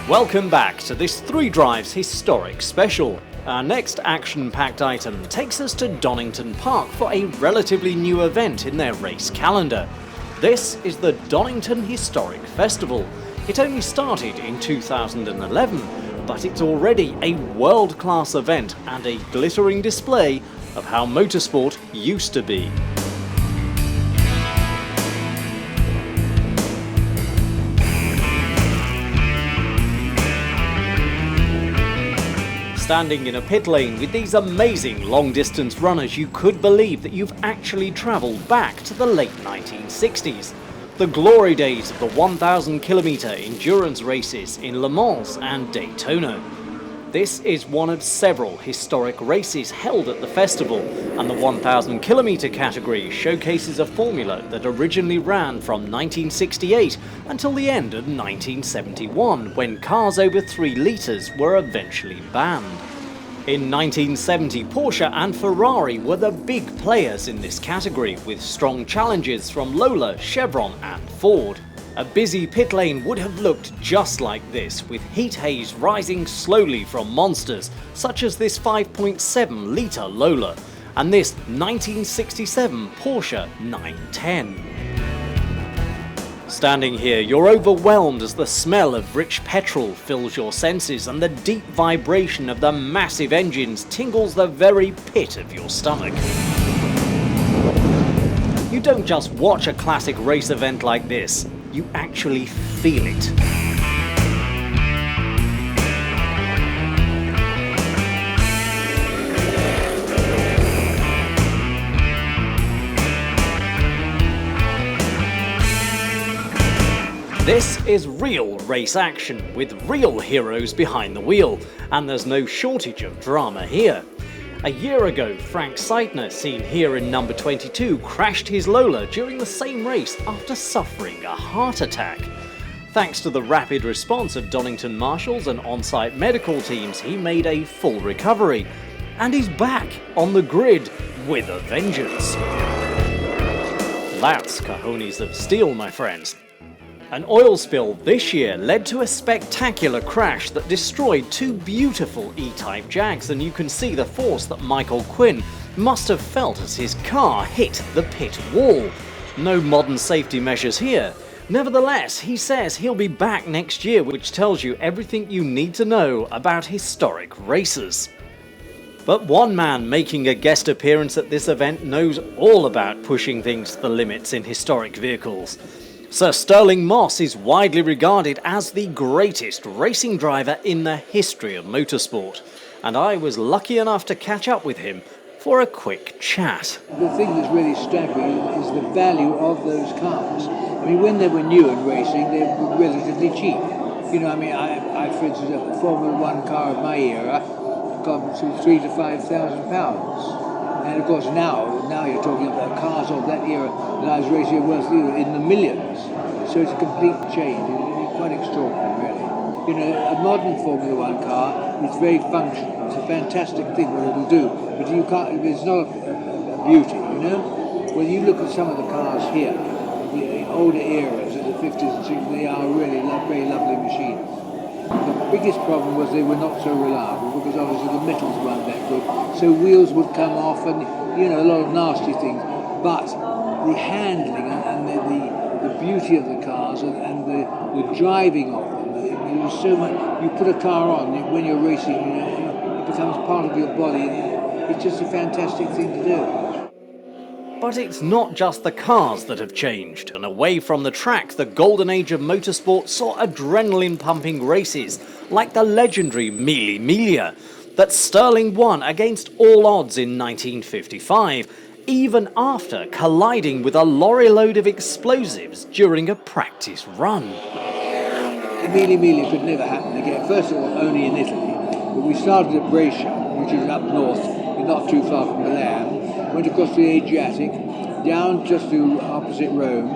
Welcome back to this Three Drives Historic Special. Our next action-packed item takes us to Donington Park for a relatively new event in their race calendar. This is the Donington Historic Festival. It only started in 2011, but it's already a world-class event and a glittering display of how motorsport used to be. Standing in a pit lane with these amazing long-distance runners, you could believe that you've actually travelled back to the late 1960s. The glory days of the 1,000-kilometre endurance races in Le Mans and Daytona. This is one of several historic races held at the festival, and the 1,000-kilometre category showcases a formula that originally ran from 1968 until the end of 1971, when cars over 3 litres were eventually banned. In 1970, Porsche and Ferrari were the big players in this category, with strong challenges from Lola, Chevron and Ford. A busy pit lane would have looked just like this, with heat haze rising slowly from monsters such as this 5.7-litre Lola and this 1967 Porsche 910. Standing here, you're overwhelmed as the smell of rich petrol fills your senses and the deep vibration of the massive engines tingles the very pit of your stomach. You don't just watch a classic race event like this, you actually feel it. This is real race action, with real heroes behind the wheel, and there's no shortage of drama here. A year ago, Frank Seidner, seen here in number 22, crashed his Lola during the same race after suffering a heart attack. Thanks to the rapid response of Donington marshals and on-site medical teams, he made a full recovery, and he's back on the grid with a vengeance. That's cojones of steel, my friends. An oil spill this year led to a spectacular crash that destroyed 2 beautiful E-Type Jags, and you can see the force that Michael Quinn must have felt as his car hit the pit wall. No modern safety measures here. Nevertheless, he says he'll be back next year, which tells you everything you need to know about historic races. But one man making a guest appearance at this event knows all about pushing things to the limits in historic vehicles. Sir Stirling Moss is widely regarded as the greatest racing driver in the history of motorsport, and I was lucky enough to catch up with him for a quick chat. The thing that's really staggering is the value of those cars. I mean, when they were new and racing, they were relatively cheap. You know, I mean, I for instance, a Formula One car of my era got to £3,000 to £5,000. And of course now you're talking about cars of that era that I was racing worth in the millions. So it's a complete change. It's quite extraordinary, really. You know, a modern Formula One car is very functional. It's a fantastic thing what it'll do. But you can't. It's not a beauty, you know. When you look at some of the cars here, the older eras of the 50s and 60s, they are really very lovely machines. The biggest problem was they were not so reliable because obviously the metals weren't that good. So wheels would come off and, you know, a lot of nasty things. But the handling and the beauty of the cars and the driving of them, it was so much. You put a car on when you're racing, you know, it becomes part of your body. And it's just a fantastic thing to do. But it's not just the cars that have changed, and away from the track, the golden age of motorsport saw adrenaline-pumping races like the legendary Mille Miglia that Stirling won against all odds in 1955, even after colliding with a lorry load of explosives during a practice run. Mille Miglia could never happen again. First of all, only in Italy, but we started at Brescia, which is up north, not too far from Milan. Went across the Adriatic, down just to opposite Rome,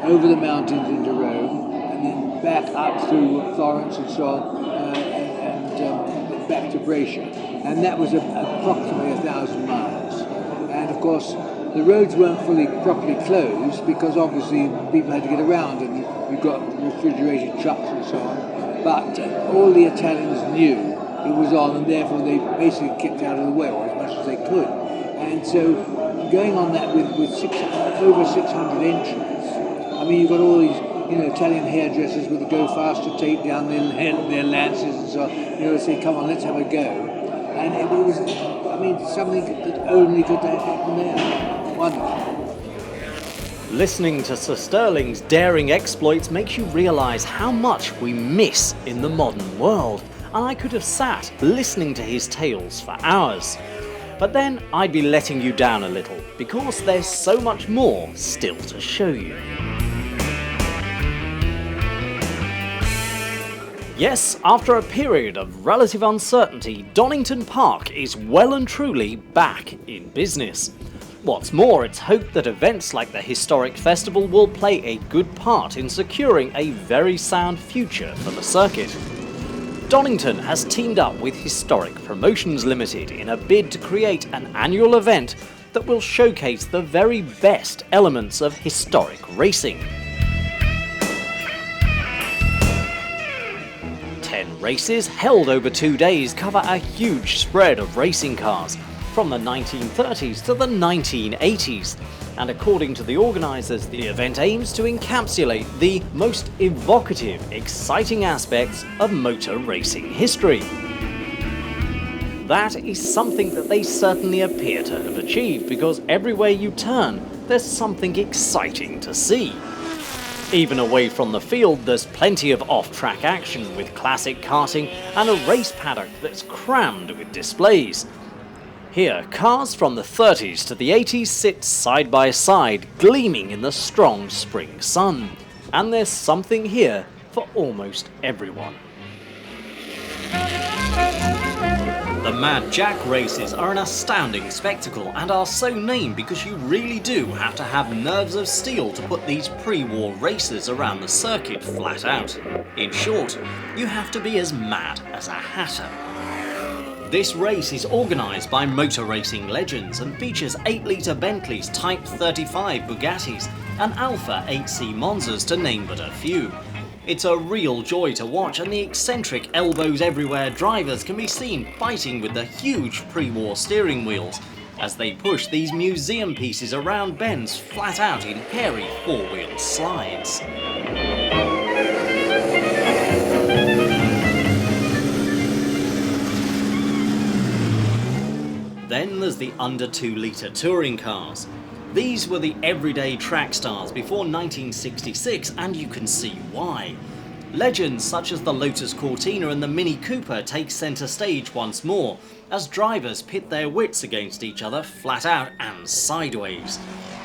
over the mountains into Rome, and then back up through Florence and so on, and back to Brescia. And that was approximately 1,000 miles. And of course, the roads weren't properly closed because obviously people had to get around, and you've got refrigerated trucks and so on. but all the Italians knew it was on, and therefore they basically kept out of the way, or as much as they could. And so going on that with over 600 entries, I mean, you've got all these Italian hairdressers with the go faster tape down their lances and so on. Say, come on, let's have a go. And it was, I mean, something that only could happen there. Wonderful. Listening to Sir Stirling's daring exploits makes you realise how much we miss in the modern world, and I could have sat listening to his tales for hours. But then I'd be letting you down a little, because there's so much more still to show you. Yes, after a period of relative uncertainty, Donington Park is well and truly back in business. What's more, it's hoped that events like the Historic Festival will play a good part in securing a very sound future for the circuit. Donington has teamed up with Historic Promotions Limited in a bid to create an annual event that will showcase the very best elements of historic racing. 10 races held over 2 days cover a huge spread of racing cars, from the 1930s to the 1980s, and according to the organisers, the event aims to encapsulate the most evocative, exciting aspects of motor racing history. That is something that they certainly appear to have achieved, because everywhere you turn, there's something exciting to see. Even away from the field, there's plenty of off-track action with classic karting and a race paddock that's crammed with displays. Here, cars from the 30s to the 80s sit side by side, gleaming in the strong spring sun. And there's something here for almost everyone. The Mad Jack races are an astounding spectacle and are so named because you really do have to have nerves of steel to put these pre-war races around the circuit flat out. In short, you have to be as mad as a hatter. This race is organised by motor racing legends and features 8-litre Bentleys, Type 35 Bugattis and Alpha 8C Monzas, to name but a few. It's a real joy to watch, and the eccentric elbows everywhere drivers can be seen fighting with the huge pre-war steering wheels as they push these museum pieces around bends flat out in hairy four-wheel slides. Then there's the under 2-litre touring cars. These were the everyday track stars before 1966, and you can see why. Legends such as the Lotus Cortina and the Mini Cooper take centre stage once more, as drivers pit their wits against each other flat out and sideways.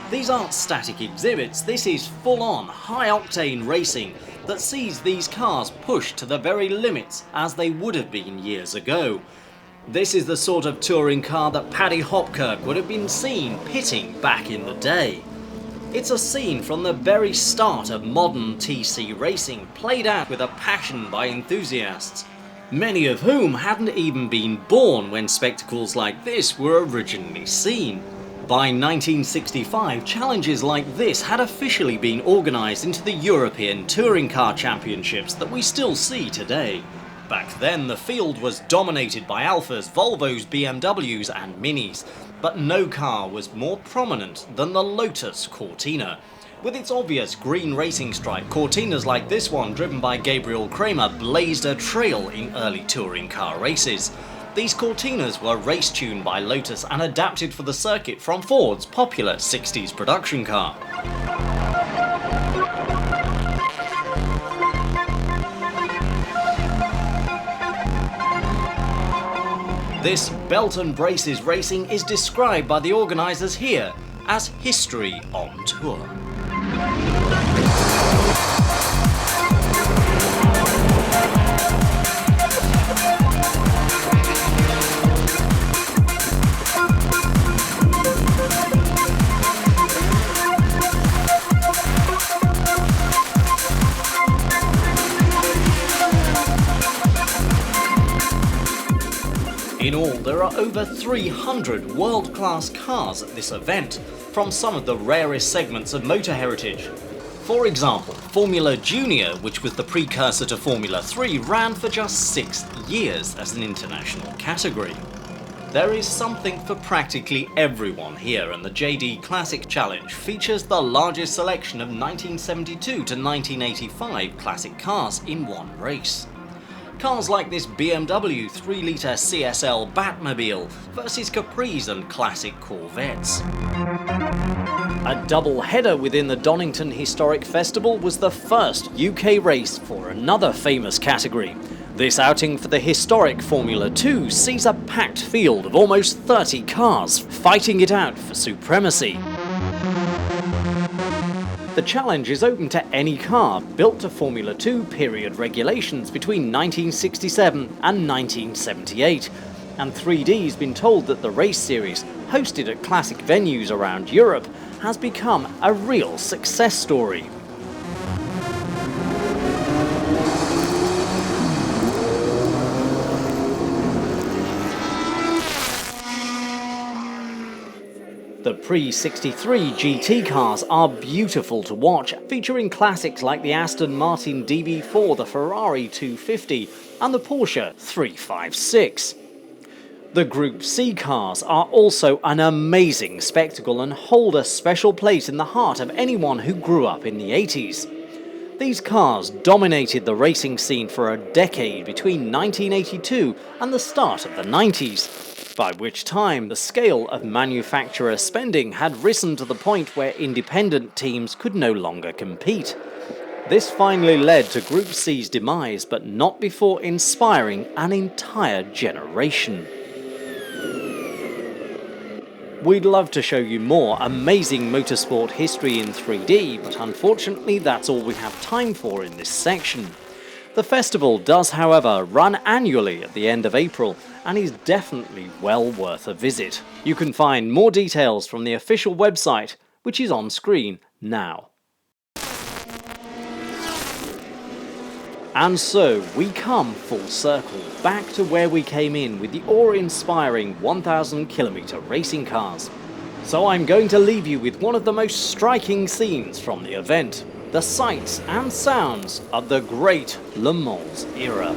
These aren't static exhibits, this is full-on, high-octane racing that sees these cars pushed to the very limits as they would have been years ago. This is the sort of touring car that Paddy Hopkirk would have been seen pitting back in the day. It's a scene from the very start of modern TC racing, played out with a passion by enthusiasts, many of whom hadn't even been born when spectacles like this were originally seen. By 1965, challenges like this had officially been organised into the European Touring Car Championships that we still see today. Back then, the field was dominated by Alphas, Volvos, BMWs and Minis, but no car was more prominent than the Lotus Cortina. With its obvious green racing stripe, Cortinas like this one, driven by Gabriel Kramer, blazed a trail in early touring car races. These Cortinas were race-tuned by Lotus and adapted for the circuit from Ford's popular 60s production car. This belt and braces racing is described by the organisers here as history on tour. In all, there are over 300 world-class cars at this event, from some of the rarest segments of motor heritage. For example, Formula Junior, which was the precursor to Formula 3, ran for just 6 years as an international category. There is something for practically everyone here, and the JD Classic Challenge features the largest selection of 1972 to 1985 classic cars in one race. Cars like this BMW 3-litre CSL Batmobile versus Capris and classic Corvettes. A double header within the Donington Historic Festival was the first UK race for another famous category. This outing for the historic Formula 2 sees a packed field of almost 30 cars fighting it out for supremacy. The challenge is open to any car built to Formula 2 period regulations between 1967 and 1978, and 3D's been told that the race series, hosted at classic venues around Europe, has become a real success story. The pre-63 GT cars are beautiful to watch, featuring classics like the Aston Martin DB4, the Ferrari 250 and the Porsche 356. The Group C cars are also an amazing spectacle and hold a special place in the heart of anyone who grew up in the 80s. These cars dominated the racing scene for a decade between 1982 and the start of the 90s, by which time the scale of manufacturer spending had risen to the point where independent teams could no longer compete. This finally led to Group C's demise, but not before inspiring an entire generation. We'd love to show you more amazing motorsport history in 3D, but unfortunately that's all we have time for in this section. The festival does, however, run annually at the end of April and is definitely well worth a visit. You can find more details from the official website, which is on screen now. And so we come full circle, back to where we came in with the awe-inspiring 1,000-kilometre racing cars. So I'm going to leave you with one of the most striking scenes from the event, the sights and sounds of the great Le Mans era.